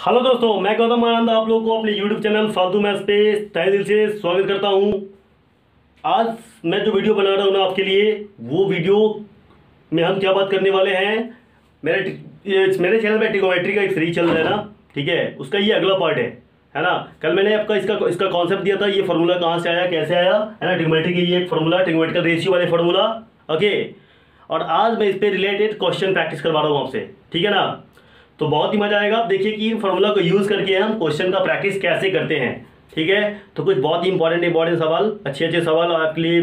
Hello दोस्तों, मैं गौतम आनंद आप लोगों को अपने YouTube चैनल फालतू मैथ्स पे तहे दिल से स्वागत करता हूं। आज मैं जो वीडियो बना रहा हूं ना आपके लिए, वो वीडियो में हम क्या बात करने वाले हैं। मेरे चैनल पे ट्रिग्नोमेट्री का एक सीरीज चल रहा है ना, ठीक है। उसका ये अगला पार्ट है ना। कल मैंने आपका इसका कॉन्सेप्ट दिया था, ये फार्मूला कहाँ से आया, कैसे आया, है ना। ट्रिग्नोमेट्री की ये एक फार्मूला, ट्रिग्नोमेट्रिकल रेशियो वाले फार्मूला, ओके। और आज मैं इस पर रिलेटेड क्वेश्चन प्रैक्टिस करवा रहा हूँ आपसे, ठीक है ना। तो बहुत ही मजा आएगा। आप देखिए कि फार्मूला को यूज़ करके हम क्वेश्चन का प्रैक्टिस कैसे करते हैं, ठीक है। तो कुछ बहुत ही इंपॉर्टेंट सवाल, अच्छे सवाल आपके लिए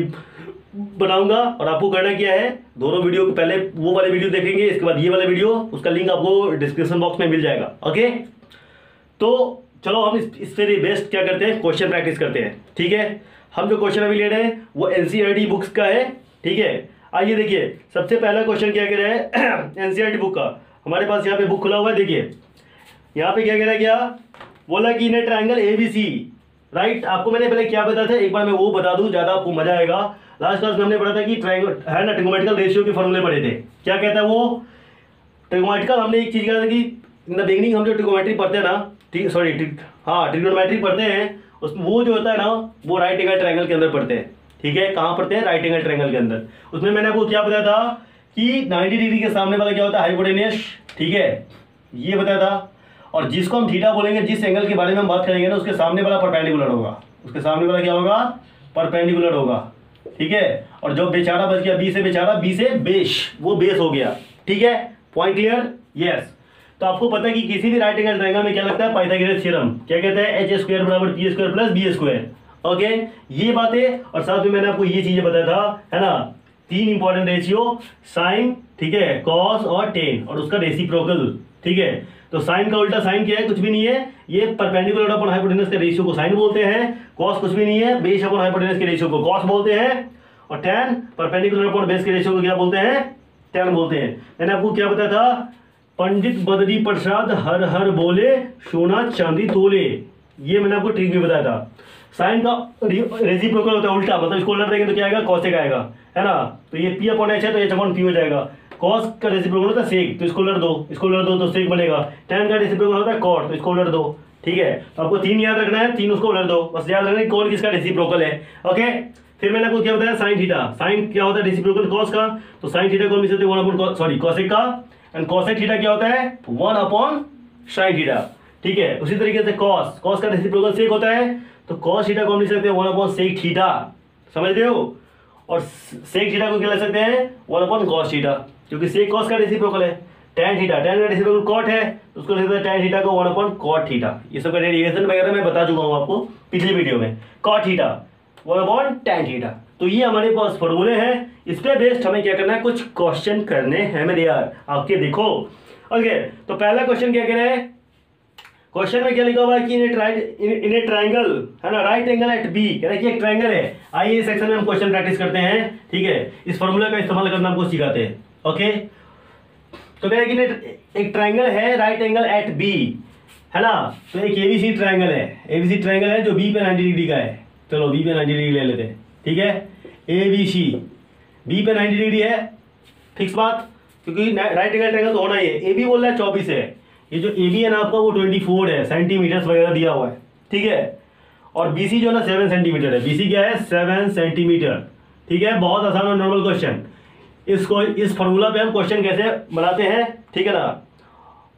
बनाऊंगा। और आपको करना क्या है, दोनों वीडियो को पहले वो वाले वीडियो देखेंगे, इसके बाद ये वाला वीडियो, उसका लिंक आपको डिस्क्रिप्शन बॉक्स में मिल जाएगा, ओके। तो चलो हम इससे बेस्ट क्या करते हैं, क्वेश्चन प्रैक्टिस करते हैं, ठीक है। हम जो क्वेश्चन अभी ले रहे हैं वो एनसीईआरटी बुक्स का है, ठीक है। आइए देखिए, सबसे पहला क्वेश्चन क्या कह रहा है एनसीईआरटी बुक का। हमारे पास यहाँ पे बुक खुला हुआ है, देखिए यहाँ पे क्या कह रहा है, क्या बोला कि इन ए ट्रायंगल एबीसी, राइट। आपको मैंने पहले क्या बताया था, एक बार मैं वो बता दूं, ज्यादा आपको मजा आएगा। लास्ट क्लास में हमने पढ़ा था कि ट्रायंगल है ना, ट्रिग्नोमेट्रिकल रेशियो के फॉर्मूले पढ़े थे। क्या कहता है वो ट्रिग्नोमेट्रिकल, हमने एक चीज कहा था कि इन द बिगिनिंग हम जो ट्रिग्नोमेट्री पढ़ते हैं ना, ट्रिग्नोमेट्री पढ़ते हैं, उसमें वो जो होता है ना, वो राइट एंगल ट्रायंगल के अंदर पढ़ते हैं, ठीक है। कहाँ पढ़ते हैं, राइट एंगल ट्रायंगल के अंदर। उसमें मैंने आपको क्या बताया था कि 90 डिग्री के सामने वाला क्या होता है, हाइपोटेन्यूस, ठीक है, ये बताया था। और जिसको हम थीटा बोलेंगे, जिस एंगल के बारे में हम बात करेंगे ना, उसके सामने वाला परपेंडिकुलर होगा, उसके सामने वाला क्या होगा, परपेंडिकुलर होगा, ठीक है। और जो बेचारा बच गया, बी से बेचारा, बी से बेस, वो बेस हो गया, ठीक है। Point clear, yes. तो आपको पता है कि किसी भी राइट एंगल ट्रायंगल में क्या लगता है, पाइथागोरस थ्योरम, क्या कहता है, एच स्क्वायर बराबर p square plus b square, okay. ये बातें, और साथ में मैंने आपको ये चीजें बताया था, है ना, 3 इंपॉर्टेंट रेशियो, साइन, ठीक है, कॉस और टेन, और उसका रेसिप्रोकल, ठीक है। तो साइन का उल्टा साइन क्या है, कुछ भी नहीं है, ये परपेंडिकुलर अपॉन हाइपोटेन्यूस के रेशियो को साइन बोलते हैं। कॉस कुछ भी नहीं है, बेस अपॉन हाइपोटेन्यूस के रेशियो को कॉस बोलते हैं। और टेन परपेंडिकुलर अपॉन बेस के रेशियो को क्या बोलते हैं, टेन बोलते हैं। मैंने आपको क्या बताया था, पंडित बद्री प्रसाद हर हर बोले, सोना चांदी तोले, ये मैंने आपको ट्रिक भी बताया था। साइन का रेसिप्रोकल होता है उल्टा, मतलब इसको उलट देंगे तो क्या आएगा, कॉसेक आएगा, है ना। तो ये पी अपॉन एच है तो एच अपॉन पी हो जाएगा। कॉस का रेसिप्रोकल होता है सेक, तो इसको उलट दो, इसको उलट दो तो सेक बनेगा। टेन का रेसिप्रोकल होता है कॉट, तो इसको उलट दो, ठीक है। तो आपको 3 याद रखना है, 3 उसको उलट दो, बस याद रखना है कौन किसका रेसिप्रोकल है, ओके। फिर मैंने आपको क्या बताया, साइन थीटा, साइन क्या होता है, रेसिप्रोकल कॉस का, तो साइन थीटा को हम लिखते हैं 1 अपॉन सॉरी कॉसेक का, एंड कॉसेक थीटा क्या होता है, 1 अपॉन साइन थीटा, ठीक है। उसी तरीके से कॉस, कॉस का रेसिप्रोकल सेक होता है, तो कॉस थीटा को हम लिख सकते हैं 1 अपॉन सेक थीटा, समझ रहे हो। और सेक थीटा को क्या लिख सकते हैं, 1 अपॉन कॉस थीटा, क्योंकि सेक कॉस का रेसिप्रोकल है। टैन थीटा, टैन का रेसिप्रोकल कॉट है, तो उसको लिख सकते हैं टैन थीटा को 1 अपॉन कॉट थीटा। ये सब का डेरिवेशन वगैरह मैं बता चुका हूँ आपको पिछले वीडियो में। Cot theta 1 upon tan theta. तो ये हमारे पास फॉर्मूले हैं, इस पे बेस्ड हमें क्या करना है, कुछ क्वेश्चन करने हैं मेरे यार, आपके देखो, ओके। तो पहला क्वेश्चन क्या कह रहा है, क्वेश्चन में क्या लिखा हुआ है कि इन ए ट्रायंगल, है ना, राइट एंगल एट बी, कह रहा है कि एक ट्रायंगल है। आइए इस सेक्शन में हम क्वेश्चन प्रैक्टिस करते हैं, ठीक है। इस फॉर्मूला का इस्तेमाल करना हमको सिखाते हैं, ओके। तो कह रहा है कि एक ट्रायंगल है राइट एंगल एट बी, है ना। तो एक एबीसी ट्रायंगल है जो बी पे 90 डिग्री का है। चलो बी पे 90 डिग्री ले लेते हैं, ठीक है। एबीसी बी पे 90 डिग्री है, फिक्स बात, क्योंकि राइट एंगल ट्रायंगल तो होना ही है। ए बी बोल रहा है 24 है, ये जो ए बी है ना आपका, वो 24 है, सेंटीमीटर्स वगैरह दिया हुआ है, ठीक है। और बी सी जो ना 7 सेंटीमीटर है, बी सी क्या है, 7 सेंटीमीटर, ठीक है। बहुत आसान और नॉर्मल क्वेश्चन। इस फॉर्मूला पे हम क्वेश्चन कैसे बनाते हैं, ठीक है ना।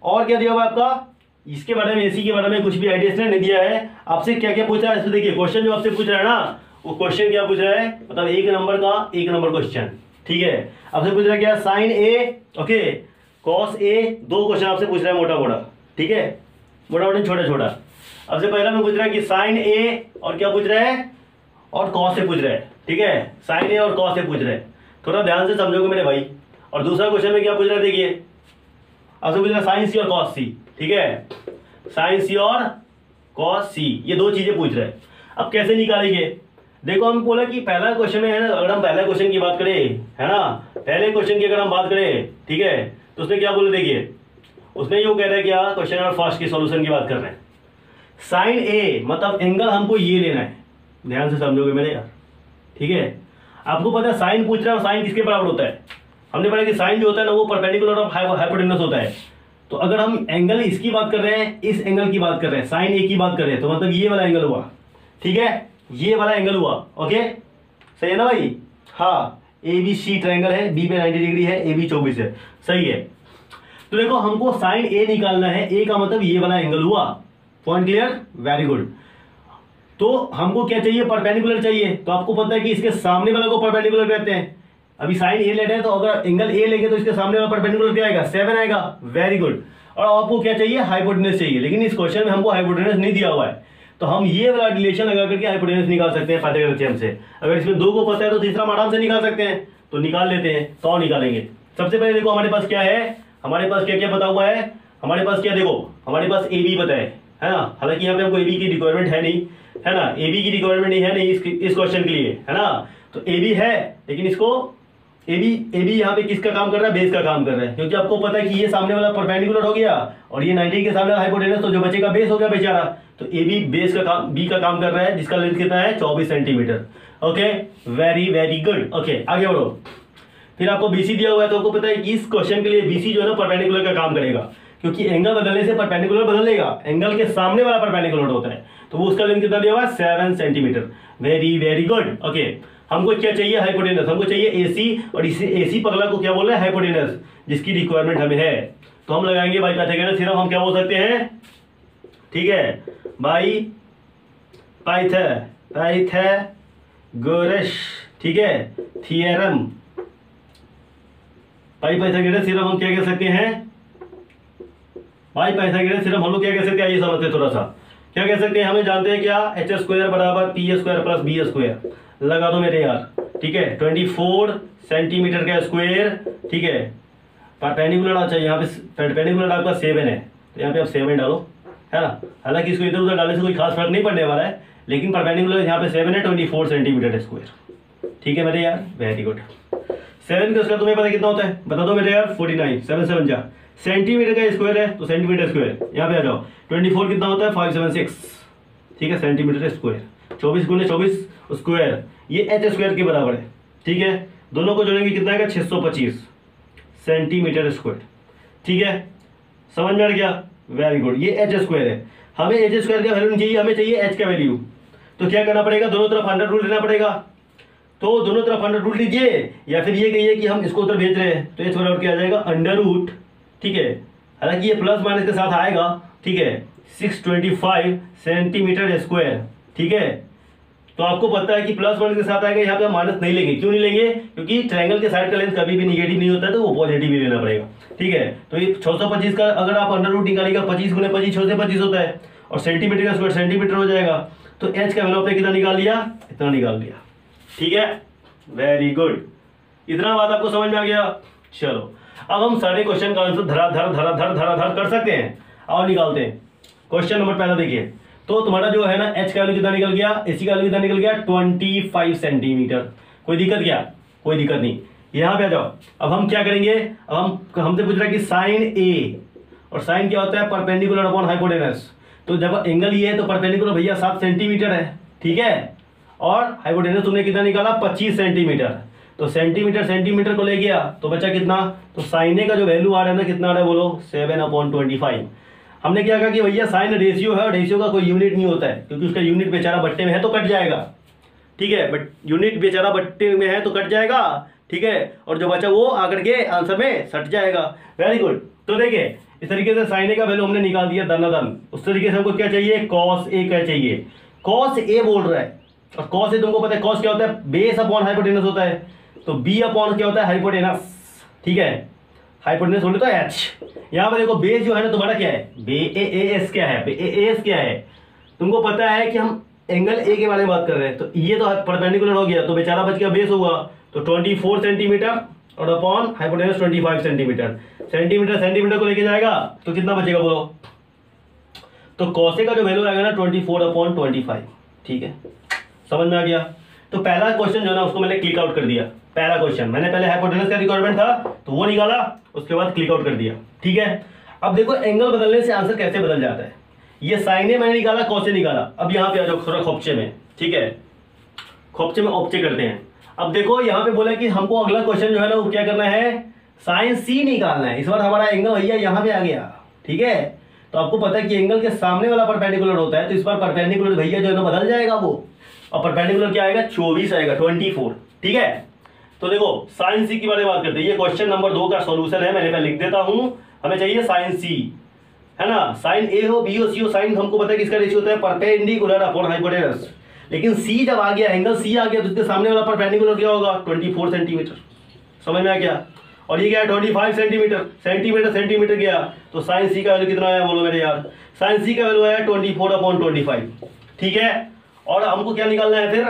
और क्या दिया हुआ है आपका, इसके बारे में, एसी के बारे में कुछ भी आइडिया इसने नहीं दिया है। आपसे क्या क्या पूछ रहा है, इसमें देखिए क्वेश्चन जो आपसे पूछ रहा है ना, वो क्वेश्चन क्या पूछ रहा है, मतलब 1 नंबर क्वेश्चन, ठीक है। आपसे पूछ रहा है क्या, sign A, okay, cos A, 2 question आपसे पूछ रहा है मोटा, ठीक है, मोटा छोटा। आपसे पहला में पूछ रहा है कि साइन ए, और क्या पूछ रहा है, और कॉस से पूछ रहा है, ठीक है। साइन ए और कॉस से पूछ रहा है, थोड़ा ध्यान से समझोगे मेरे भाई। और दूसरा क्वेश्चन में क्या पूछ रहा है, देखिए आपसे पूछ रहा है साइन सी और कॉस सी, ठीक है, साइन सी और कॉस सी, ये 2 चीजें पूछ रहे हैं। अब कैसे निकालेंगे, देखो हम बोला कि पहला क्वेश्चन में है ना, अगर हम पहला क्वेश्चन की बात करें, है ना, पहले क्वेश्चन की अगर हम बात करें, ठीक है, तो उसने क्या बोला, देखिए उसने यो कह रहा है कि क्वेश्चन नंबर फर्स्ट के सॉल्यूशन की बात कर रहे हैं। साइन ए मतलब एंगल हमको ये लेना है, ध्यान से समझोगे मेरे यार, ठीक है। आपको पता है साइन पूछ रहा है, और साइन किसके बराबर होता है, हमने पढ़ा कि साइन जो होता है ना, वो परपेंडिकुलर ऑफ हाइपोटेन्यूस होता है। तो अगर हम एंगल इसकी बात कर रहे हैं, इस एंगल की बात कर रहे हैं, साइन ए की बात कर रहे हैं, तो मतलब ये वाला एंगल हुआ, ठीक है, ये वाला एंगल हुआ। ओके, सही है ना भाई? हाँ, ए बी सी ट्रायंगल है, बी पे 90 डिग्री है, ए बी 24 है, सही है। तो देखो हमको साइन ए निकालना है, ए का मतलब ये वाला एंगल हुआ। Point clear? Very good. तो हमको क्या चाहिए? परपेंडिकुलर चाहिए। तो आपको पता है कि इसके सामने वाला को परपेंडिकुलर कहते हैं। अभी साइन ए लेते हैं, तो अगर एंगल ए लेंगे तो इसके सामने वाला परपेंडिकुलर क्या आएगा? 7 आएगा। Very good. और आपको क्या चाहिए? हाइपोटेनस चाहिए। लेकिन इस क्वेश्चन में हमको हाइपोटेनस नहीं दिया हुआ है, तो हम ये वाला रिलेशन लगा करके हाइपोटेनस निकाल सकते हैं पाइथागोरस थ्योरम से। अगर इसमें 2 को पता है तो तीसरा हम आराम से निकाल सकते हैं। तो निकाल लेते हैं। तो निकालेंगे। सबसे पहले देखो हमारे पास क्या है, हमारे पास क्या क्या पता हुआ है। हमारे पास क्या, देखो हमारे पास ए बी पता है ना। हालांकि यहाँ पे हमको ए बी की रिक्वायरमेंट है नहीं, है ना, ए बी की रिक्वायरमेंट नहीं है नहीं इस क्वेश्चन के लिए, है ना। तो ए बी है, लेकिन इसको ए बी यहाँ पे किसका काम कर रहा है? बेस का काम कर रहा है, क्योंकि आपको पता है कि ये सामने वाला परपेंडिकुलर हो गया और ये 90 के सामने हाइपोटेनस, तो जो बचेगा बेस हो गया बेचारा। तो ए बी बेस का काम, बी का काम कर रहा है, जिसका लेंथ कितना है? 24 centimetre. Okay, very very good. Okay, आगे बढ़ो। फिर आपको बीसी दिया हुआ है, तो आपको पता है कि इस क्वेश्चन के लिए बीसी जो है ना परपेंडिकुलर का काम करेगा, क्योंकि एंगल बदलने से परपेंडिकुलर बदलेगा। एंगल के सामने वाला परपेंडिकुलर होता है, तो वो उसका लेंथ कितना दिया हुआ है? 7 centimetre. Very very good. Okay, हमको क्या चाहिए? हाइपोटेनस। हमको चाहिए एसी, और इसे एसी पगला को क्या बोल रहे हैं? हाइपोटेनस, जिसकी रिक्वायरमेंट हमें है। तो हम लगाएंगे बाई पाइथागोरस थ्योरम। हम क्या बोल सकते हैं? ठीक है, बाई पाइथागोरस, ठीक है, थ्योरम। बाई पाइथागोरस थ्योरम हम क्या कह सकते हैं? बाई पाइथागोरस थ्योरम हम लोग क्या कह सकते हैं? ये समझते हैं थोड़ा सा। क्या कह सकते हैं? हमें जानते हैं क्या? एच स्क्वायर बराबर p square plus b square. लगा दो मेरे यार, ठीक है। 24 सेंटीमीटर का स्क्वायर, ठीक है। परपेंडिकुलर अच्छा, यहाँ पे परपेंडिकुलर आपका 7 है, तो यहाँ पे आप 7 डालो, है ना। हालांकि इसको इधर उधर डालने से कोई खास फर्क नहीं पड़ने वाला है, लेकिन परपेंडिकुलर यहाँ पे 7 है, 24 सेंटीमीटर स्क्वायर, ठीक है मेरे यार। Very good. 7 का स्क्वायर तुम्हें पता कितना होता है? बता दो मेरे यार। 49, 7 7 जा। सेंटीमीटर का स्क्वायर है, तो सेंटीमीटर स्क्वायर यहाँ पे आ जाओ। 24 कितना होता है? 576, ठीक है, सेंटीमीटर स्क्वायर। 24 गुने 24 स्क्वायर, ये एच स्क्वायर के बराबर है, ठीक है। दोनों को जोड़ेंगे कितना आएगा? 625 सेंटीमीटर स्क्वायर, ठीक है। समझ में आ गया? Very good. ये एच स्क्वायर है। हमें एच स्क्वायर का वैल्यू नहीं चाहिए, हमें चाहिए एच का वैल्यू। तो क्या करना पड़ेगा? दोनों तरफ 100 रूल लेना पड़ेगा। तो दोनों तरफ 100 रूल लीजिए, या फिर ये कहिए कि हम इसको उधर भेज रहे हैं, तो एच बराबर क्या आ जाएगा? अंडर रूट, ठीक है। हालांकि ये प्लस माइनस के साथ आएगा, ठीक है, 625 सेंटीमीटर स्क्वायर, ठीक है। तो आपको पता है कि प्लस माइनस के साथ आएगा, यहाँ पे हम माइनस नहीं लेंगे। क्यों नहीं लेंगे? क्योंकि ट्रायंगल के साइड का लेंथ कभी भी निगेटिव नहीं होता है, तो वो पॉजिटिव ही लेना पड़ेगा, ठीक है। तो ये 625 का अगर आप अंडर रूट निकालेगा, 25 गुने 25 6 से 25 होता है, और सेंटीमीटर का स्क्वायर सेंटीमीटर हो जाएगा। तो एच का वैल्यू आपने कितना निकाल लिया? इतना निकाल लिया, ठीक है। Very good. इतना बात आपको समझ में आ गया? चलो, अब हम सारे क्वेश्चन का आंसर धराधर कर सकते हैं। और निकालते हैं। क्वेश्चन नंबर पहला देखिए। तो तुम्हारा जो है ना एच का वैल्यू कितना निकल गया? एसी का वैल्यू कितना निकल गया? 25 सेंटीमीटर। कोई दिक्कत क्या? कोई दिक्कत नहीं। यहाँ पे आ जाओ। अब हम क्या करेंगे? अब हम हमसे पूछ रहा है कि साइन ए, और साइन क्या होता है? Perpendicular upon hypotenuse. तो जब एंगल ये है तो परपेंडिकुलर भैया 7 सेंटीमीटर है, ठीक है। और हाइपोटेनस तुमने कितना निकाला? 25 सेंटीमीटर। तो सेंटीमीटर सेंटीमीटर को ले गया तो बचा कितना? तो साइन ए का जो वैल्यू आ रहा है ना, कितना आ रहा है बोलो? 7/25। हमने क्या कहा कि भैया साइन रेशियो है, और रेशियो का कोई यूनिट नहीं होता है, क्योंकि उसका यूनिट बेचारा बट्टे में है तो कट जाएगा, ठीक है। बट यूनिट बेचारा बट्टे में है तो कट जाएगा, ठीक है। और जो बचा वो आकर के आंसर में सट जाएगा। Very good. तो देखिए इस तरीके से साइन ए का वैल्यू हमने निकाल दिया दनादन। उस तरीके से हमको क्या चाहिए? कॉस ए का चाहिए। कॉस ए बोल रहा है, और कॉस ए तुमको पता है कॉस क्या होता है? बेस अपॉन हाइपोटेनस होता है। तो बी अपॉन क्या होता है? हाइपोटेनस, ठीक है। हाइपोटेनस बोले तो एच। यहाँ पर देखो बेस जो है ना तुम्हारा क्या है? एस क्या है? एस क्या है? तुमको पता है कि हम एंगल ए के बारे में बात कर रहे हैं, तो ये तो परपेंडिकुलर हो गया, तो बेचारा बच गया बेस होगा। तो 24 सेंटीमीटर और upon hypotenuse 25 centimetre. Centimetre centimetre को लेके जाएगा तो कितना बचेगा बोलो? तो कॉस ए का जो वैल्यू आएगा ना 24/25, ठीक है। समझ में आ गया? तो पहला क्वेश्चन जो है ना उसको मैंने क्लिक आउट कर दिया। पहला क्वेश्चन मैंने पहले हाइपोटेनस का रिक्वायरमेंट था तो वो निकाला, उसके बाद क्लिक आउट कर दिया, ठीक है। अब देखो एंगल बदलने से आंसर कैसे बदल जाता है। ये साइन ए मैंने निकाला, कॉस ए निकाला। अब यहाँ पे आ जाओ थोड़ा खोपचे में, ठीक है। खोपचे में ऑप्चे करते हैं। अब देखो यहाँ पे बोला कि हमको अगला क्वेश्चन जो है ना वो क्या करना है? साइन सी निकालना है। इस बार हमारा एंगल भैया यहाँ पे आ गया, ठीक है। तो आपको पता है कि एंगल के सामने वाला परपेंडिकुलर होता है, तो इस बार परपेंडिकुलर भैया जो है ना बदल जाएगा वो, और परपेंडिकुलर क्या आएगा 24 आएगा 24। ठीक है। तो देखो साइन सी के बारे में बात करते हैं। ये क्वेश्चन नंबर 2 का सॉल्यूशन है, मैंने पहले लिख देता हूं। हमें चाहिए साइन सी, है ना। साइन ए हो, बी हो, सी हो, साइन हमको पता है किसका रेशियो होता है परपेंडिकुलर अपॉन हाइपोटेनस। लेकिन सी जब आ गया, एंगल सी आ गया, तो उसके सामने वाला परपेंडिकुलर क्या होगा 24 सेंटीमीटर। समझ में आ गया। और ये क्या है 25 सेंटीमीटर, सेंटीमीटर गया, तो साइन सी का वैल्यू कितना आया बोलो मेरे यार। साइन सी का वैल्यू आया 24/25। ठीक है। और हमको क्या निकालना है फिर,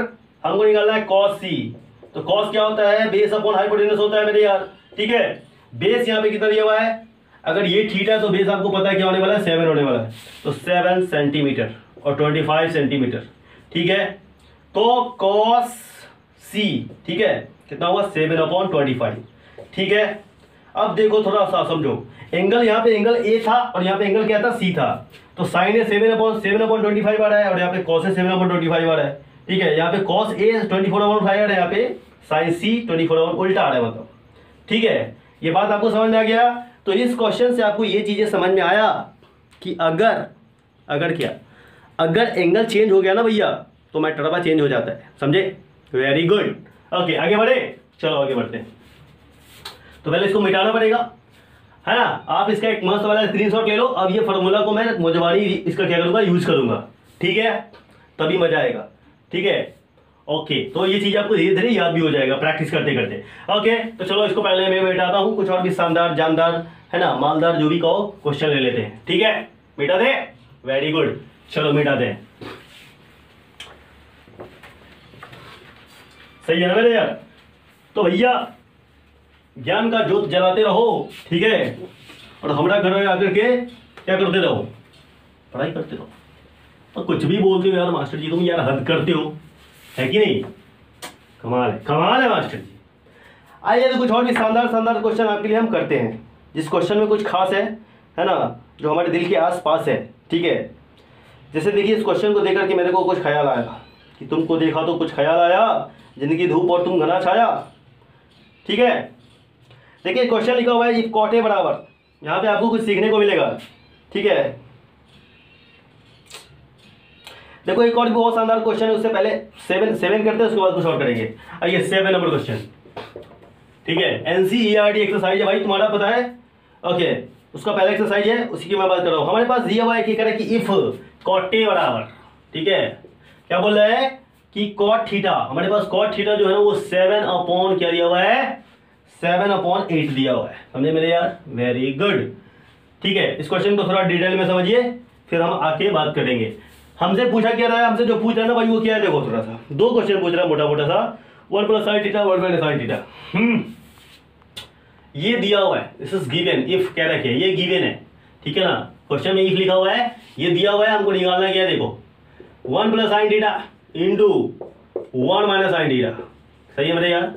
हमको निकालना है कॉस सी। तो कॉस क्या होता है, बेस अपॉन हाइपोटेनस होता है मेरे यार। ठीक है। बेस यहाँ पे कितना दिया हुआ है, अगर ये थीटा है तो बेस आपको पता है क्या होने वाला है 7 होने वाला है, तो 7 सेंटीमीटर और 25 सेंटीमीटर। ठीक है। तो कॉस सी, ठीक है, कितना हुआ 7/25। ठीक है। अब देखो थोड़ा सा समझो, एंगल यहाँ पे एंगल ए था और यहाँ पे एंगल क्या था सी था, तो साइन ए 7/25 आ रहा है और यहाँ पे कॉस ए 7/25 आ रहा है। ठीक है। यहाँ पे कॉस ए 24/5 आ रहा है, यहाँ पे साइन सी 24 उल्टा आ रहा है मतलब। ठीक है। ये बात आपको समझ में आ गया। तो इस क्वेश्चन से आपको ये चीजें समझ में आया कि अगर क्या, अगर एंगल चेंज हो गया ना भैया तो मैटर चेंज हो जाता है। समझे। Very good. ओके आगे बढ़े, चलो आगे बढ़ते हैं। तो पहले इसको मिटाना पड़ेगा, है ना। आप इसका एक मस्त वाला स्क्रीनशॉट ले लो। अब ये फॉर्मूला को मैं मोजवानी इसका क्या करूंगा, यूज करूंगा। ठीक है। तभी मजा आएगा। ठीक है। ओके। तो ये चीज आपको धीरे धीरे याद भी हो जाएगा प्रैक्टिस करते करते। ओके। तो चलो इसको पहले मैं मिटाता हूं, कुछ और भी शानदार जानदार, है ना, मालदार जो भी कहो क्वेश्चन ले लेते हैं। ठीक है। मिटा दे। Very good. चलो मिटा दे। सही है ना मेरे यार। तो भैया ज्ञान का ज्योत जलाते रहो। ठीक है। और हमारा घर में आकर के क्या करते रहो, पढ़ाई करते रहो। और कुछ भी बोलते हो यार मास्टर जी, तुम यार हद करते हो, है कि नहीं। कमाल है मास्टर जी। आइए तो कुछ और भी शानदार क्वेश्चन आपके लिए हम करते हैं, जिस क्वेश्चन में कुछ खास है ना, जो हमारे दिल के आस पास है। ठीक है। जैसे देखिए इस क्वेश्चन को देखकर के मेरे को कुछ ख्याल आया कि तुमको देखा तो कुछ ख्याल आया, जिंदगी धूप और तुम घना छाया। ठीक है। देखिए क्वेश्चन लिखा हुआ है इफ कॉट ए बराबर, यहाँ पे आपको कुछ सीखने को मिलेगा। ठीक है। देखो एक और भी बहुत शानदार क्वेश्चन है, उससे पहले 7 करते हैं, उसके बाद कुछ और करेंगे। आइए 7 नंबर क्वेश्चन। ठीक है। एनसीईआरटी एक्सरसाइज है भाई, तुम्हारा पता है। ओके। उसका पहला एक्सरसाइज है, उसी की मैं बात कर रहा हूँ। हमारे पास दिया हुआ है कि करे कि इफ कॉट ए बराबर, ठीक है, क्या बोल रहा है कि कॉट थीटा, हमारे पास कॉट थीटा जो है ना वो 7 क्या दिया हुआ है 7/8 दिया हुआ है। समझे मेरे यार। Very good. ठीक है। इस क्वेश्चन को थोड़ा डिटेल में समझिए, फिर हम आके बात करेंगे। हमसे पूछा क्या रहा है, हमसे जो पूछ रहा है ना भाई वो क्या है, देखो थोड़ा सा 2 क्वेश्चन पूछ रहा है मोटा सा, 1 + sin थीटा 1 - sin थीटा। ये दिया हुआ है, दिस इज गिवन, इफ कह रखे ये गिवन है। ठीक है ना। क्वेश्चन में इफ लिखा हुआ है, ये दिया हुआ है, हमको निकालना क्या है, देखो 1 + sin theta into 1 - sin theta. सही है मेरे यार।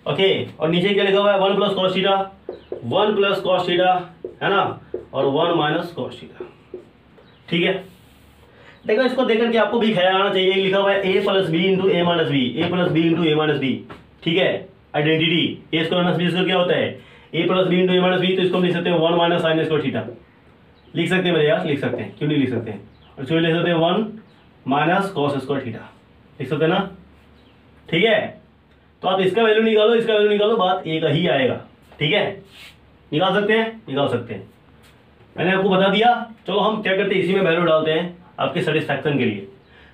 ओके। और नीचे क्या लिखा हुआ है 1 + cos थीटा, 1 + cos थीटा, है ना, और 1 - cos थीटा। ठीक है। देखो इसको देखकर के आपको भी ख्याल आना चाहिए, लिखा हुआ है a + b × a - b, a + b × a - b। ठीक है। आइडेंटिटी a² - b इसको क्या होता है a + b × a - b, तो इसको हम लिख सकते हैं 1 - sin² थीटा। लिख सकते हैं मेरे यार, लिख सकते हैं, क्यों नहीं लिख सकते हैं। और इसको लिख सकते हैं 1 - cos² थीटा, लिख सकते हैं ना। ठीक है। तो आप इसका वैल्यू निकालो, इसका वैल्यू निकालो, बात एक ही आएगा। ठीक है। निकाल सकते हैं, निकाल सकते हैं, मैंने आपको बता दिया। चलो हम क्या करते हैं, इसी में वैल्यू डालते हैं आपके सेटिस्फैक्शन के लिए।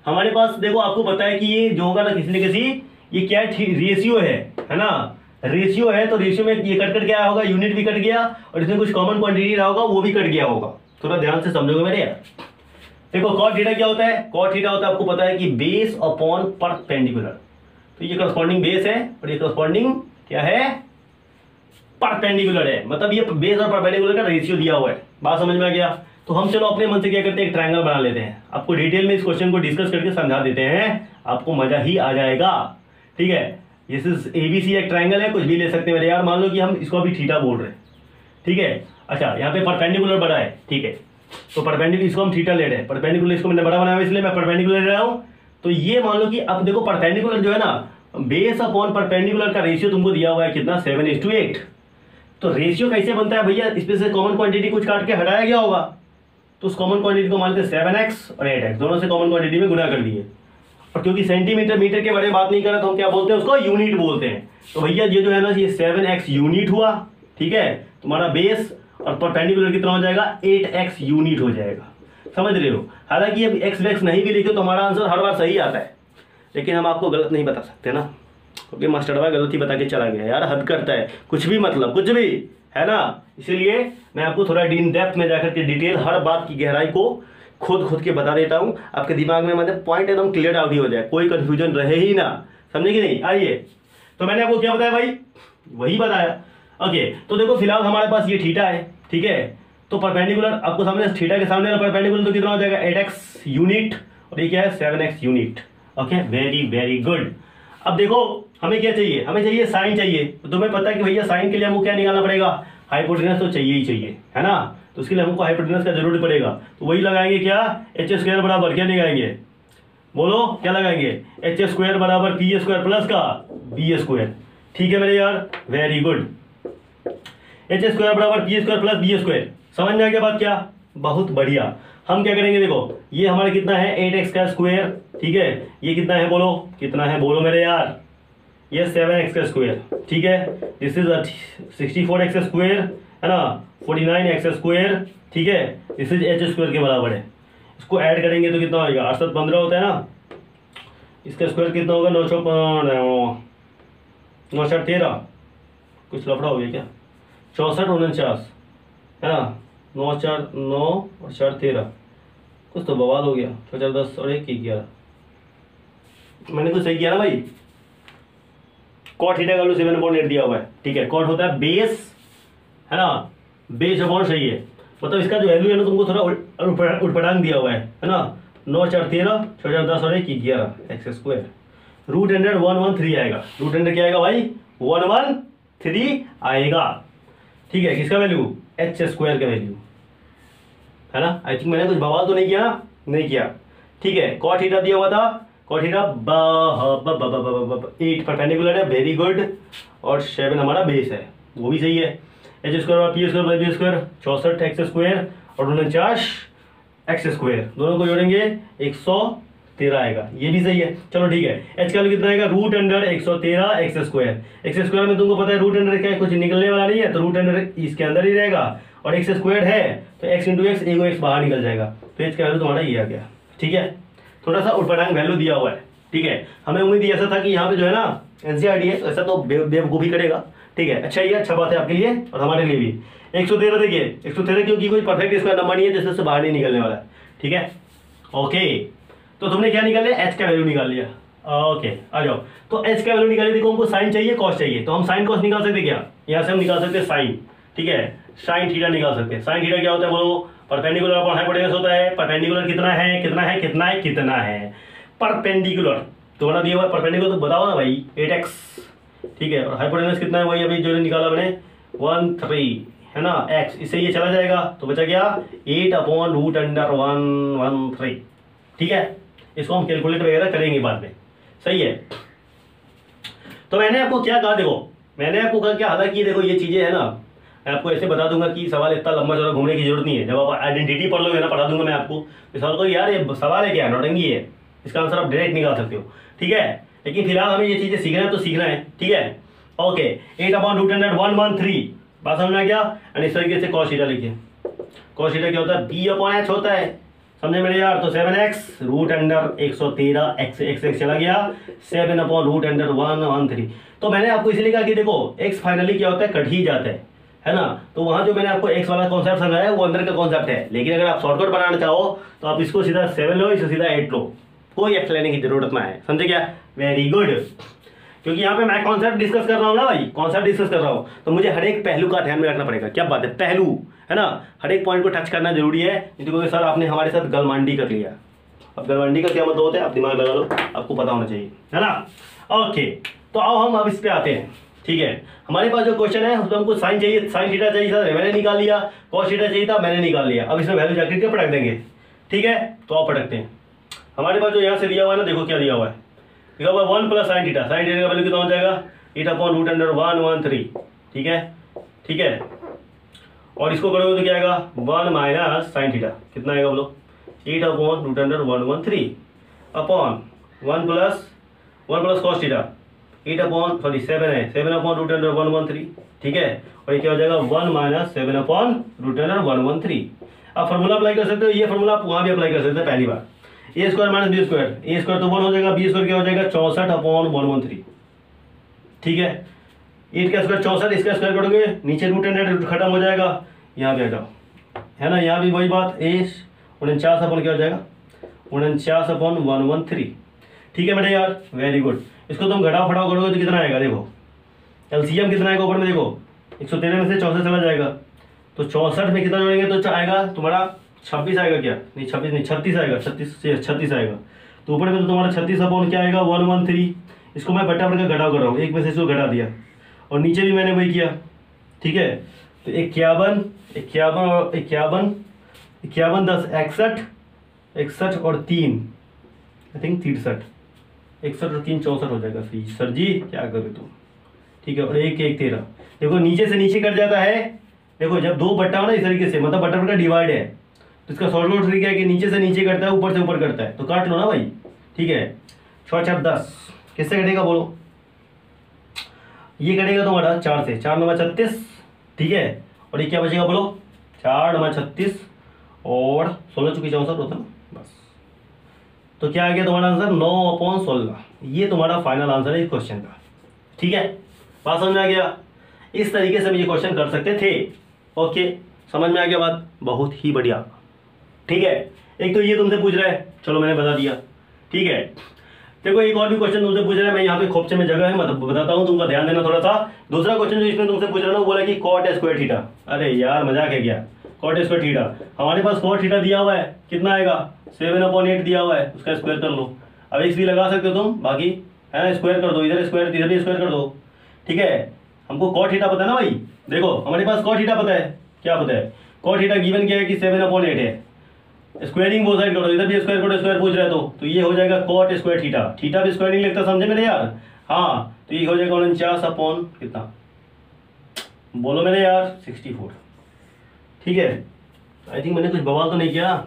हमारे पास देखो आपको पता है कि ये जो होगा ना किसी न किसी, ये क्या है रेशियो है ना, रेशियो है। तो रेशियो में ये कट क्या होगा, यूनिट भी कट गया और इसमें कुछ कॉमन क्वांटिटी रहा होगा वो भी कट गया होगा। थोड़ा ध्यान से समझोगे मेरे यार। देखो कॉट थीटा क्या होता है, कॉट थीटा होता है आपको पता है कि बेस अपॉन परपेंडिकुलर। तो ये करस्पॉन्डिंग बेस है और ये करस्पॉन्डिंग क्या है, परपेंडिकुलर है। मतलब ये बेस और परपेंडिकुलर का रेशियो दिया हुआ है। बात समझ में आ गया। तो हम चलो अपने मन से क्या करते हैं, एक ट्रायंगल बना लेते हैं। आपको डिटेल में इस क्वेश्चन को डिस्कस करके समझा देते हैं, आपको मजा ही आ जाएगा। ठीक है। दिस इज ABC एक ट्रायंगल है, कुछ भी ले सकते हैं मेरे यार। मान लो कि हम इसको अभी थीटा बोल रहे हैं। ठीक है। अच्छा यहाँ पे परपेंडिकुलर बड़ा है। ठीक है। तो परपेंडिकुलर इसको हम थीटा ले रहे हैं, परपेंडिकुलर इसको मैंने बड़ा बनाया इसलिए मैं परपेंडिकुलर ले रहा हूँ। तो ये मान लो कि अब देखो परपेंडिकुलर जो है ना, बेस अपॉन परपेंडिकुलर का रेशियो तुमको दिया हुआ है कितना 7:8। तो रेशियो कैसे बनता है भैया, इसमें से कॉमन क्वांटिटी कुछ काट के हटाया गया होगा, तो उस कॉमन क्वांटिटी को मानते हैं 7x और 8x, दोनों से कॉमन क्वांटिटी में गुना कर दिए। और क्योंकि सेंटीमीटर मीटर के बारे में बात नहीं कर रहे तो हम क्या बोलते हैं, उसको यूनिट बोलते हैं। तो भैया ये जो है ना, ये 7x यूनिट हुआ, ठीक है, तुम्हारा बेस, और परपेंडिकुलर कितना हो जाएगा, 8x यूनिट हो जाएगा। समझ रहे हो। हालांकि अब एक्स वैक्स नहीं भी लिखे तो हमारा आंसर हर बार सही आता है, लेकिन हम आपको गलत नहीं बता सकते ना, क्योंकि मास्टरवा गलत ही बता के चला गया यार, हद करता है, कुछ भी मतलब कुछ भी है ना। इसीलिए मैं आपको थोड़ा इन डेप्थ में जाकर के डिटेल हर बात की गहराई को खुद के बता देता हूँ, आपके दिमाग में मतलब पॉइंट एकदम क्लियर आउट ही हो जाए, कोई कंफ्यूजन रहे ही ना, समझे कि नहीं। आइए, तो मैंने आपको क्या बताया भाई, वही बताया। ओके, तो देखो फिलहाल हमारे पास ये थीटा है, ठीक है, तो परपेंडिकुलर आपको सामने थीटा के सामने परपेंडिकुलर तो कितना हो जाएगा, 8x यूनिट, और ये क्या है, 7x unit. Okay, very very good. अब देखो हमें क्या चाहिए, हमें चाहिए साइन चाहिए। तो तुम्हें पता है कि भैया साइन के लिए हमको क्या निकालना पड़ेगा, हाइपोटेनस तो चाहिए ही चाहिए, है ना। तो उसके लिए हमको हाइपोटेनस का जरूर पड़ेगा, तो वही लगाएंगे क्या, h² बराबर क्या लगाएंगे, बोलो क्या लगाएंगे, h² बराबर p² प्लस का b²। ठीक है मेरे यार, वेरी गुड। h² बराबर p² प्लस b², समझ में आ गया बात क्या, बहुत बढ़िया। हम क्या करेंगे, देखो ये हमारा कितना है, 8x का स्क्वायर, ठीक है, ये कितना है बोलो, कितना है बोलो मेरे यार, ये 7x का स्क्वायर, ठीक है, दिस इज 64x स्क्वायर, है ना, 49x स्क्वायर, ठीक है, दिस इज h² के बराबर है। इसको ऐड करेंगे तो कितना होगा, 8 7 15 होता है ना, इसका स्क्वायर कितना होगा, 9 4 13, कुछ लफड़ा हो गया क्या, 64 49, है ना, 9 4 9 और 4 13, कुछ तो बवाल हो गया, 4 10 और 1 11, मैंने कुछ सही किया ना भाई। कॉट थीटा का वैल्यू 7/8 दिया हुआ है, ठीक है, कॉट होता है बेस, है ना, बेस अपॉन सही है, मतलब इसका जो वैल्यू है ना तुमको थोड़ा उठपटांग दिया हुआ है ना, 9 4 13 6 4 10 और 1 11 x², रूट अंडर 113 आएगा, रूट अंडर क्या आएगा भाई, 113 आएगा, ठीक है, किसका वैल्यू, h² का वैल्यू, है ना। आई थिंक मैंने कुछ बवाल तो नहीं किया ना, नहीं किया, ठीक है। कॉट थीटा दिया हुआ था, कॉट थीटा 8 परपेंडिकुलर है, वेरी गुड, और 7 हमारा बेस है, वो भी सही है, h² और p² बाई b², 64x² और 49x², दोनों को जोड़ेंगे 113 आएगा, ये भी सही है। चलो ठीक है, h का वैल्यू कितना आएगा, रूट अंडर 113x², x² में तुमको पता है रूट अंडर क्या है, कुछ निकलने वाला नहीं है, तो रूट अंडर इसके अंदर ही रहेगा, और x² है तो x × x, एगो x बाहर निकल जाएगा, तो h का वैल्यू तुम्हारा ये आ गया, ठीक है। थोड़ा सा उठपटांग वैल्यू दिया हुआ है, ठीक है, हमें उम्मीद ऐसा था कि यहाँ पे जो है ना एनसीईआरटी है, ऐसा तो बेवकूफ़ी करेगा, ठीक है। अच्छा, ये अच्छा बात है आपके लिए और हमारे लिए भी। 113 देखिए, 113 क्योंकि कोई परफेक्ट स्क्वायर नंबर नहीं है जिससे बाहर नहीं निकलने वाला है, ठीक है। ओके, तो तुमने क्या निकाल लिया, एच का वैल्यू निकाल लिया। ओके, आ जाओ, तो एच का वैल्यू निकालिए। देखो हमको साइन चाहिए, कॉस चाहिए, तो हम साइन कॉस निकाल सकते क्या, यहाँ से हम निकाल सकते हैं साइन, ठीक है, साइन थीटा निकाल सकते हैं। साइन थीटा क्या होता है बोलो, परपेंडिकुलर अपॉन हाइपोटेनस होता है। परपेंडिकुलर कितना है, कितना है, कितना है, कितना है, परपेंडिकुलर तो बना दिया हुआ, परपेंडिकुलर तो बताओ ना भाई, 8x, ठीक है, और हाइपोटेनस कितना है, वही अभी जो निकाला मैंने 13, है ना, x, इससे ये चला जाएगा तो बचा गया 8/√113, ठीक है। इसको हम कैलकुलेट वगैरह करेंगे बाद में, सही है। तो मैंने आपको क्या कहा, देखो मैंने आपको कहा क्या, हालांकि देखो ये चीजें है ना, मैं आपको ऐसे बता दूंगा कि सवाल इतना लंबा चौड़ा घूमने की जरूरत नहीं है। जब आप आइडेंटिटी पढ़ लोगे ना, पढ़ा दूंगा मैं आपको, इस सवाल को यार ये सवाल है क्या, नौटंकी है, इसका आंसर आप डायरेक्ट निकाल सकते हो, ठीक है। लेकिन फिलहाल हमें ये चीजें सीखना है तो सीखना है, ठीक है। ओके, 8/√113, बात समझ में आ गया। एंड इस तरीके से कॉस थीटा लिखिए, कॉस थीटा क्या होता है, b/h होता है, समझे मेरे यार। तो 7x रूट अंडर 113, x चला गया, 7/√113। तो मैंने आपको इसलिए कहा कि देखो x फाइनली क्या होता है, कट ही जाता है ना। तो वहां जो मैंने आपको x वाला कॉन्सेप्ट समझाया वो अंदर का कॉन्सेप्ट है, लेकिन अगर आप शॉर्टकट बनाना चाहो तो आप इसको सीधा 7 लो, इसको सीधा 8 लो, कोई एक्सप्लेनिंग की जरूरत ना है, समझे क्या, वेरी गुड। क्योंकि यहाँ पे मैं कॉन्सेप्ट डिस्कस कर रहा हूँ ना भाई, कॉन्सेप्ट डिस्कस कर रहा हूँ, तो मुझे हर एक पहलू का ध्यान में रखना पड़ेगा। क्या बात है, पहलू है ना, हर एक पॉइंट को टच करना जरूरी है। क्योंकि सर आपने हमारे साथ गलमांडी कर लिया, अब गलमांडी का क्या मतलब होता है, आप दिमाग लगा लो, आपको पता होना चाहिए, है ना। ओके, तो आओ हम अब इस पे आते हैं, ठीक है। हमारे पास जो क्वेश्चन है उसमें हमको साइन चाहिए, साइन थीटा चाहिए था, मैंने निकाल लिया, कॉस थीटा चाहिए था, मैंने निकाल लिया। अब इसमें वैल्यू जाकर के पटक देंगे, ठीक है। तो आप पटकते हैं, हमारे पास जो यहाँ से दिया हुआ है ना, देखो क्या दिया हुआ है, लिखा हुआ 1 + sin थीटा, sin थीटा का वैल्यू कितना हो जाएगा, 8/√113, ठीक है, ठीक है, और इसको करोगे तो क्या आएगा 1 माइनस साइन थीटा, कितना आएगा बोलो 8/√113 अपॉन 1 प्लस कॉस थीटा 7 है 7/√113, ठीक है, और ये क्या हो जाएगा 1 माइनस 7/√113। आप फॉर्मूला अप्लाई कर सकते हो, ये फॉर्मूला आप वहाँ भी अप्लाई कर सकते हैं पहली बार, ए स्क्वायर माइनस बी स्क्वायर, ए स्क्वायर तो 1 हो जाएगा, बी स्क्वायर क्या हो जाएगा 64/113, ठीक है, 8 का स्क्वायर 64, इसका स्क्वायर करोगे नीचे रूट खत्म हो जाएगा, यहाँ पे आ जाओ, है ना, यहाँ भी वही बात, ए 49 अपन क्या हो जाएगा 49/113, ठीक है बेटा यार, वेरी गुड। इसको तुम घटाओ फटाओ करोगे तो कितना आएगा, देखो एलसीएम कितना आएगा ऊपर में, देखो 113 में से 64 चला जाएगा, तो 64 में कितना जोड़ेंगे तो आएगा तुम्हारा 26 आएगा, क्या नहीं 26 नहीं 36 आएगा, 36 आएगा, तो ऊपर में तो तुम्हारा 36 अपॉन क्या आएगा 113। इसको मैं बटा बटा घटाव कर रहा हूँ, एक में से इसको घटा दिया और नीचे भी मैंने वही किया, ठीक है, तो 51 10 61 और 3 आई थिंक 63, 61 और 3 64 हो जाएगा, सर जी क्या करोगे तुम, ठीक है, और 1 1 13, देखो नीचे से नीचे कट जाता है, देखो जब 2 बट्टा हो ना इस तरीके से, मतलब बटा बटा डिवाइड है, तो इसका शॉर्टकट तरीका है कि नीचे से नीचे करता है ऊपर से ऊपर करता है, तो काट लो ना भाई, ठीक है, 6 4 10 किससे कटेगा बोलो, ये कटेगा तुम्हारा 4 से, 4 9 36, ठीक है, और ये क्या बचेगा बोलो 4 9 36 और 16 चुकी 64 होता ना बस, तो क्या आ गया तुम्हारा आंसर 9/16, ये तुम्हारा फाइनल आंसर है इस क्वेश्चन का, ठीक है, बात समझ में आ गया। इस तरीके से हम ये क्वेश्चन कर सकते थे, ओके, समझ में आ गया बात, बहुत ही बढ़िया, ठीक है। एक तो ये तुमसे पूछ रहा है, चलो मैंने बता दिया, ठीक है, देखो एक और भी क्वेश्चन तुमसे पूछ रहा है, मैं यहाँ पे खोपचे में जगह है मतलब बताता हूँ, तुमका ध्यान देना थोड़ा सा। दूसरा क्वेश्चन जो इसमें तुमसे पूछ रहा है ना, वो बोला कि कॉट स्क्वायर थीटा, अरे यार मजाक है क्या, कॉट स्क्वायर थीटा, हमारे पास कॉट थीटा दिया हुआ है, कितना आएगा 7/8 दिया हुआ है, उसका स्क्वायर कर लो, अब x भी लगा सकते हो तुम, बाकी है ना स्क्वायर कर दो, इधर स्क्वायर इधर भी स्क्वायर कर दो, ठीक है, हमको कॉट थीटा पता है ना भाई, देखो हमारे पास कॉट थीटा पता है, क्या पता है कॉट थीटा गिवन क्या है कि 7/8 है, स्क्वायरिंग बोथ साइड करो, इधर भी स्क्वायर करो, स्क्वायर पूछ रहा है तो ये हो जाएगा कॉट स्क्वायर थीटा, थीटा भी स्क्वायर नहीं लगता, समझे मेरे यार, हाँ, तो ये हो जाएगा 49 अपॉन कितना बोलो मेरे यार 64, ठीक है, आई थिंक मैंने कुछ बवाल तो नहीं किया,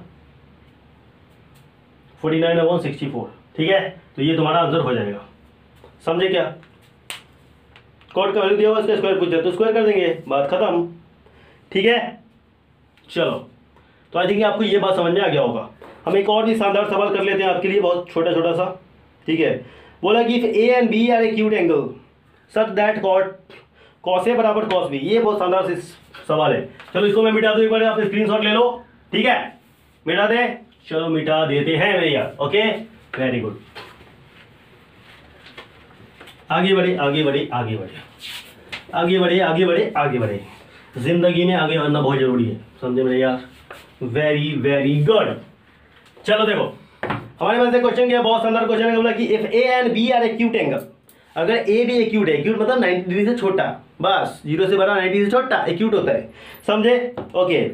49/64, ठीक है, तो ये तुम्हारा आंसर हो जाएगा, समझे क्या, कॉट का वैल्यू दिया हुआ, इसका स्क्वायर पूछ रहा है तो स्क्वायर कर देंगे, बात खत्म, ठीक है, चलो, तो आई थिंक आपको ये बात समझ में आ गया होगा। हम एक और भी शानदार सवाल कर लेते हैं आपके लिए, बहुत छोटा छोटा सा, ठीक है, बोला कि if A and B are acute angle such that cos A बराबर कॉस बी, ये बहुत शानदार से सवाल है, चलो इसको मैं मिटा दूं, एक बार आप स्क्रीनशॉट ले लो, ठीक है, मिटा दे, चलो मिटा देते हैं मेरे यार, ओके, वेरी गुड, आगे बढ़े आगे बढ़े आगे बढ़े आगे बढ़े आगे बढ़े आगे बढ़े, जिंदगी में आगे बढ़ना बहुत जरूरी है, समझे मेरे यार, वेरी वेरी गुड। चलो देखो हमारे पास एक क्वेश्चन क्या, बहुत शानदार क्वेश्चन है, बोला कि if A and B are acute angle, अगर ए भी एक्यूट है, एक्यूट मतलब 90 डिग्री से छोटा, बस 0 से बड़ा 90 से छोटा एक्यूट होता है, समझे, ओके,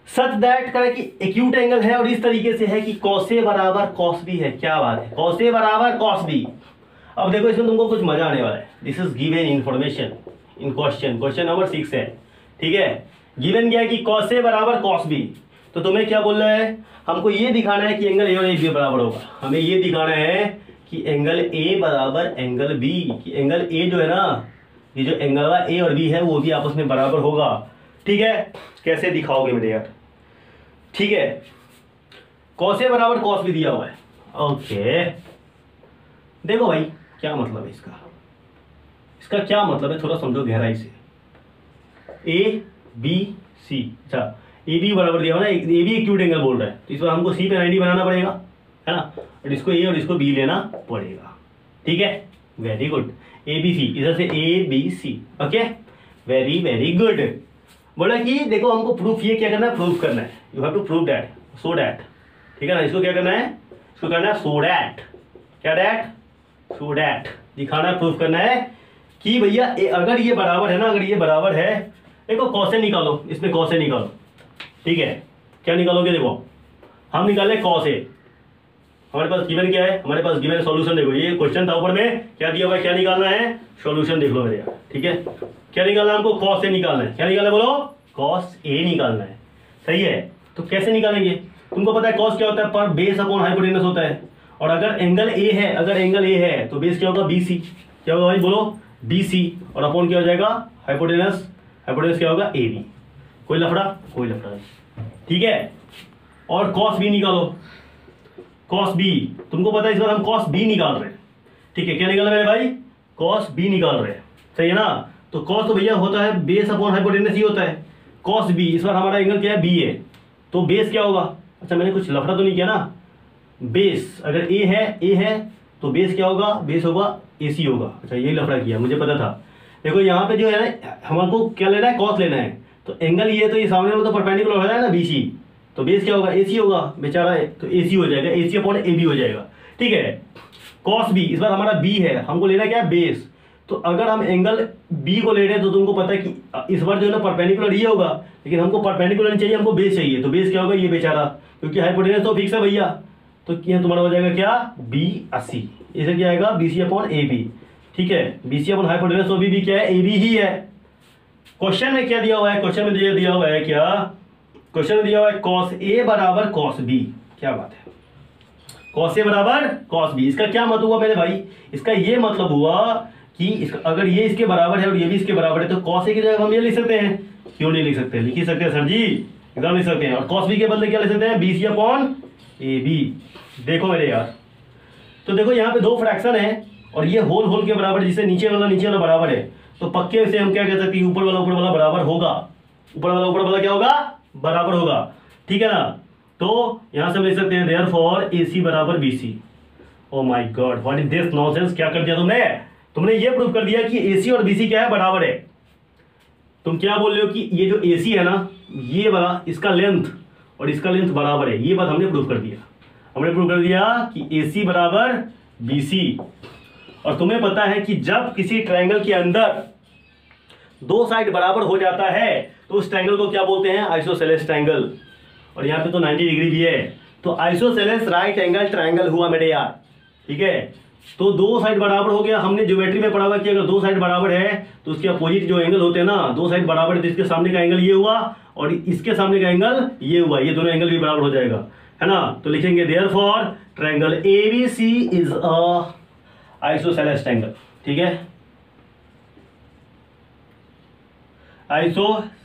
सच दैट करे कि एक्यूट एंगल है और इस तरीके से है कि कॉस ए बराबर कॉस बी है, क्या बात है, कॉस ए बराबर कॉस बी। अब देखो इसमें तुमको कुछ मजा आने वाला है, this is given information in question number 6 है, ठीक है, गिवन क्या है कि कॉस ए बराबर कॉस बी, तो तुम्हें क्या बोल रहा है, हमको ये दिखाना है कि एंगल ए और ए बी बराबर होगा, हमें ये दिखाना है कि एंगल ए बराबर एंगल बी, कि एंगल ए जो है ना, ये जो एंगल ए और बी है वो भी आपस में बराबर होगा, ठीक है, कैसे दिखाओगे मेरे यार, ठीक है, कॉस ए बराबर कॉस बी दिया हुआ है, ओके, देखो भाई क्या मतलब है इसका क्या मतलब है, थोड़ा समझो गहराई से, ए बी सी, अच्छा ए बी बराबर दिया हुआ ना, ए बी एक्यूट एंगल बोल रहा है, तो इस बार हमको सी पे 90 बनाना पड़ेगा, है ना, और इसको ए और इसको बी लेना पड़ेगा, ठीक है, very good, a b c, इधर से a b c, okay, very very good. बोला कि देखो हमको प्रूफ ये क्या करना है, प्रूफ करना है, you have to prove that, so that, ठीक है ना, इसको क्या करना है, इसको करना है सो दैट, क्या दैट, सो दैट, दिखाना है, प्रूफ करना है कि भैया अगर ये बराबर है ना, अगर ये बराबर है, देखो कॉसे निकालो, इसमें कॉसे निकालो, ठीक है, क्या निकालोगे, देखो हम निकाले कॉस ए, हमारे पास गिवन क्या है, हमारे पास गिवन सॉल्यूशन देखो, ये क्वेश्चन था ऊपर में क्या दिया हुआ है, क्या निकालना है, सॉल्यूशन देख लो मेरे यार, ठीक है। क्या निकालना है हमको, cos A निकालना है। क्या निकालना है बोलो, cos A निकालना है, सही है। तो कैसे निकालेंगे, तुमको पता है cos क्या होता है, पर बेस अपॉन हाइपोटेनस होता है। और अगर एंगल A है, अगर एंगल A है तो बेस क्या होगा, BC। क्या होगा भाई बोलो, BC, और अपॉन क्या हो जाएगा, हाइपोटेनस। हाइपोटेनस क्या होगा, AB। कोई लफड़ा, कोई लफड़ा नहीं, ठीक है। और cos B निकालो, cos B, तुमको पता है इस बार हम cos B निकाल रहे हैं, ठीक है। क्या निकाल रहे हैं भाई, cos B निकाल रहे हैं, सही है ना। तो cos तो भैया होता है बेस अपॉन हाइपोटेनस ही होता है। cos B, इस बार हमारा एंगल क्या है, B है, तो बेस क्या होगा, अच्छा मैंने कुछ लफड़ा तो नहीं किया ना, बेस अगर A है तो बेस क्या होगा, बेस होगा AC होगा। अच्छा यही लफड़ा किया, मुझे पता था। देखो यहाँ पे जो है ना, हमको क्या लेना है, cos लेना है। तो एंगल ये तो ये सामने वाला तो परपेंडिकुलर हो रहा है ना BC, तो बेस क्या होगा, AC होगा, बेचारा है तो AC हो जाएगा, AC अपॉन AB हो जाएगा, ठीक है। cos B, इस बार हमारा B है, हमको लेना क्या है, बेस। तो अगर हम एंगल B को ले रहे हैं तो तुमको पता है कि इस बार जो है ना परपेंडिकुलर ये होगा, लेकिन हमको परपेंडिकुलर नहीं चाहिए, हमको बेस चाहिए। तो बेस क्या होगा, ये बेचारा, क्योंकि हाइपोटेनस तो फिक्स है भैया, तो क्या तुम्हारा हो जाएगा क्या, B80। इसे क्या आएगा, BC अपॉन AB, ठीक है। BC अपॉन हाइपोटेनस तो भी क्या है, AB ही है। क्वेश्चन में क्या दिया हुआ है, क्वेश्चन में दिया हुआ है क्या, क्वेश्चन में दिया हुआ है cos A बराबर cos B। क्या बात है, cos A बराबर cos B। इसका क्या मतलब हुआ मेरे भाई, इसका ये मतलब हुआ कि इसका अगर ये इसके बराबर है और ये भी इसके बराबर है तो cos A की जगह हम ये लिख सकते हैं। क्यों नहीं लिख सकते, लिख ही सकते हैं सर जी, एकदम लिख सकते हैं। और cos B के बदले क्या लिख सकते हैं, BC अपॉन AB। देखो मेरे यार, तो देखो यहाँ पे दो फ्रैक्शन है और ये होल के बराबर, जिससे नीचे वाला बराबर है, तो पक्के से हम क्या कह सकते हैं, ऊपर वाला बराबर होगा, ऊपर वाला क्या होगा, बराबर होगा, ठीक है ना। तो यहां से हम लिख सकते हैं देयरफॉर AC बराबर BC। Oh my God, what is this nonsense, क्या कर दिया तुमने ये प्रूव कर दिया कि AC और BC क्या है, बराबर है। तुम क्या बोल रहे हो कि ये जो AC है ना, ये वाला, इसका लेंथ और इसका लेंथ बराबर है, ये बात हमने प्रूव कर दिया। हमने प्रूव कर दिया कि AC बराबर BC। और तुम्हें पता है कि जब किसी ट्रायंगल के अंदर दो साइड बराबर हो जाता है तो उस ट्रायंगल को क्या बोलते हैं, आइसोसेलेस ट्रायंगल। और यहाँ पे तो 90 डिग्री भी है, तो आइसोसेलेस राइट एंगल ट्रायंगल हुआ मेरे यार, ठीक है। तो दो साइड बराबर हो गया, हमने ज्योमेट्री में पढ़ा हुआ कि अगर दो साइड बराबर है तो उसके अपोजिट जो एंगल होते हैं ना, दो साइड बराबर है तो इसके सामने का एंगल ये हुआ और इसके सामने का एंगल ये हुआ, ये दोनों एंगल भी बराबर हो जाएगा, है ना। तो लिखेंगे therefore triangle ABC is a isosceles triangle, ठीक है। आइसोसेलेस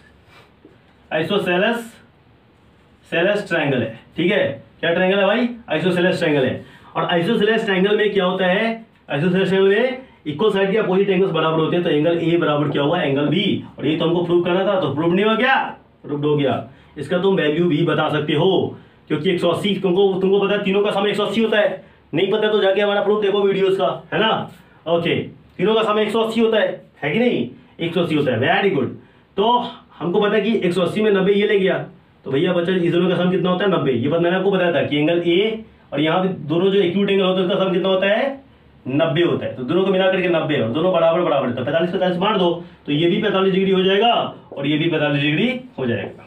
ट्रायंगल है, ठीक है। क्या ट्रायंगल है भाई, आइसोसेलेस ट्रायंगल है। और आइसोसेलेस ट्रायंगल में क्या होता है, आइसोसेलेस ट्रायंगल में इक्वल साइड के अपोजिट एंगल्स बराबर होते हैं, तो एंगल A बराबर क्या हुआ, एंगल B। और ये तो हमको प्रूव करना था, तो प्रूव नहीं हो गया, प्रूव हो गया। इसका तुम वैल्यू भी बता सकते हो, क्योंकि 180 तुमको पता है तीनों का सम 180 होता है। नहीं पता तो जाके हमारा प्रूफ देखो वीडियोस का, है ना। ओके, तीनों का सम 180 होता है कि नहीं, 180 होता है, वेरी गुड। तो हमको पता है कि 180 में 90 ये ले गया, तो भैया बच्चा इस दोनों का सम कितना होता है, 90। ये बात मैंने आपको बताया था कि एंगल A और यहाँ पे दोनों जो एक्यूट एंगल होता है उसका सम कितना होता है, 90 होता है। तो दोनों को मिला करके 90 और दोनों बराबर, तो 45 मार दो तो ये भी 45 डिग्री हो जाएगा और ये भी 45 डिग्री हो जाएगा,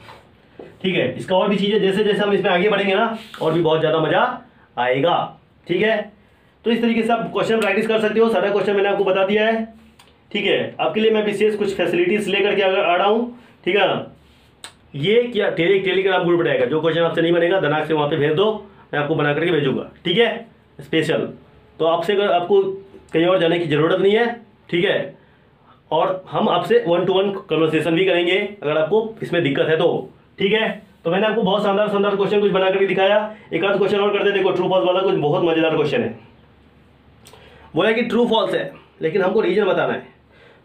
ठीक है। इसका और भी चीजें जैसे जैसे हम इसमें आगे बढ़ेंगे ना, और भी बहुत ज्यादा मजा आएगा, ठीक है। तो इस तरीके से आप क्वेश्चन प्रैक्टिस कर सकते हो, सारा क्वेश्चन मैंने आपको बता दिया है, ठीक है। आपके लिए मैं विशेष कुछ फैसिलिटीज लेकर के आ रहा हूँ, ठीक है ना। ये क्या टेलीग्राम ग्रुप रहेगा, जो क्वेश्चन आपसे नहीं बनेगा दिमाग से वहाँ पे भेज दो, मैं आपको बना करके भेजूंगा, ठीक है, स्पेशल। तो आपसे आपको कहीं और जाने की ज़रूरत नहीं है, ठीक है। और हम आपसे 1-to-1 कन्वर्सेशन भी करेंगे अगर आपको इसमें दिक्कत है तो, ठीक है। तो मैंने आपको बहुत शानदार क्वेश्चन कुछ बना करके दिखाया। एक आध क्वेश्चन और करते, देखो ट्रू फॉल्स वाला कुछ बहुत मजेदार क्वेश्चन है। बोला कि ट्रू फॉल्स है लेकिन हमको रीजन बताना है।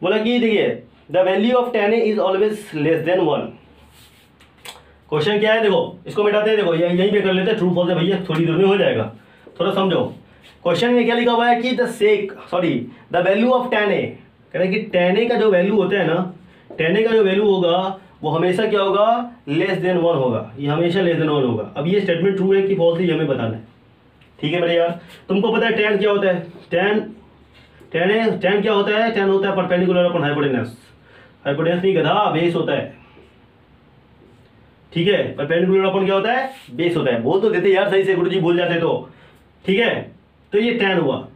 बोला कि देखिए the value of tan A is always less than 1। Question क्या है, देखो इसको मिटाते हैं, देखो यहीं पे कर लेते हैं, ट्रू फॉल्स है भैया, थोड़ी देर में हो जाएगा, थोड़ा समझो। क्वेश्चन में क्या लिखा हुआ है कि the value of tan A, कह रहे हैं कि tan A का जो वैल्यू होता है ना, tan A का जो वैल्यू होगा वो हमेशा क्या होगा, लेस देन 1 होगा, ये हमेशा लेस देन 1 होगा। अब ये स्टेटमेंट ट्रू है कि फॉल्स है ये हमें बताना है, ठीक है मेरे यार। तुमको पता है tan क्या होता है, tan क्या होता है, tan होता है परपेंडिकुलर अपॉन हाइपोटेनस। हाइपोटेनस नहीं गधा, बेस होता है, ठीक है। परपेंडिकुलर अपॉन क्या होता है, बेस होता है। बोल तो देते यार सही से, गुरुजी भूल जाते तो। ठीक है, तो ये tan हुआ।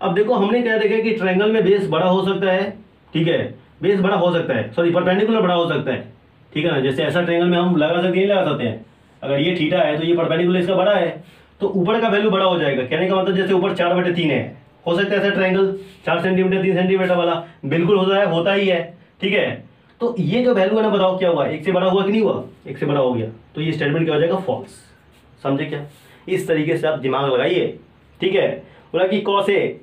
अब देखो हमने क्या देखा कि ट्रायंगल में बेस बड़ा हो सकता है, ठीक है, बेस बड़ा हो सकता है, सॉरी परपेंडिकुलर बड़ा हो सकता है, ठीक है ना। जैसे ऐसा ट्रायंगल में हम लगा सकते हैं, लगा सकते हैं, अगर ये थीटा है तो ये परपेंडिकुलर इसका बड़ा है, तो ऊपर का वैल्यू बड़ा हो जाएगा। कहने का मतलब जैसे ऊपर 4/3 है, हो सकता है ऐसा ट्रायंगल 4 सेंटीमीटर 3 सेंटीमीटर वाला, बिल्कुल होता ही है, ठीक है। तो ये जो वैल्यू है ना, बताओ क्या हुआ, 1 से बड़ा हुआ कि नहीं हुआ, 1 से बड़ा हो गया, तो ये स्टेटमेंट क्या हो जाएगा, फॉल्स। समझे क्या? इस तरीके से आप दिमाग लगाइए, ठीक है। बोला कि कॉस ए,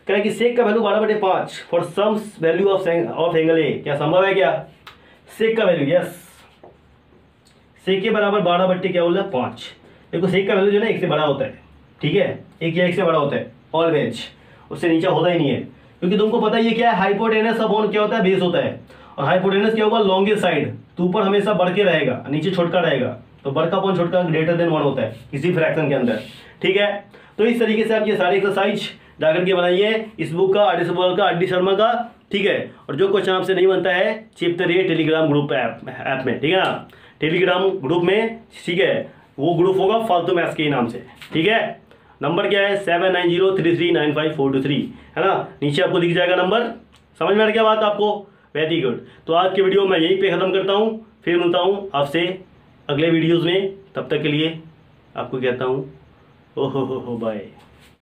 कह कि सेक का value 12/5 for some value of angle a, क्या संभव है क्या? सेक का वैल्यू, यस, सेक के बराबर 12/5 क्या बोल रहा है, 5। देखो सेक का वैल्यू जो है ना 1 से बड़ा होता है, ठीक है, 1 या 1 से बड़ा होता है ऑलवेज, उससे नीचे होता ही नहीं है, क्योंकि तुमको पता ही क्या है, हाइपोटेनस अपॉन क्या होता है, बेस होता है। और हाइपोटेनस क्या होगा, लॉन्गेस्ट साइड, तो ऊपर हमेशा बढ़ के रहेगा, नीचे छोटका रहेगा, तो बड़का अपॉन छोटका ग्रेटर देन 1 होता है किसी फ्रैक्शन के अंदर, ठीक है। तो इस तरीके से आप ये सारे एक्सरसाइज जाकर के बनाइए, इस बुक का, आर का, आर शर्मा का, ठीक है। और जो क्वेश्चन आपसे नहीं बनता है, चिपते रहिए टेलीग्राम ग्रुप ऐप में, ठीक है ना, टेलीग्राम ग्रुप में, ठीक है। वो ग्रुप होगा फालतू मैथ्स के नाम से, ठीक है। नंबर क्या है, 7903395423, है ना, नीचे आपको दिख जाएगा नंबर। समझ में आ गया बात आपको? Very good. तो आज की वीडियो मैं यहीं पे ख़त्म करता हूँ, फिर मिलता हूँ आपसे अगले वीडियोज़ में। तब तक के लिए आपको कहता हूँ ओहो हो बाय।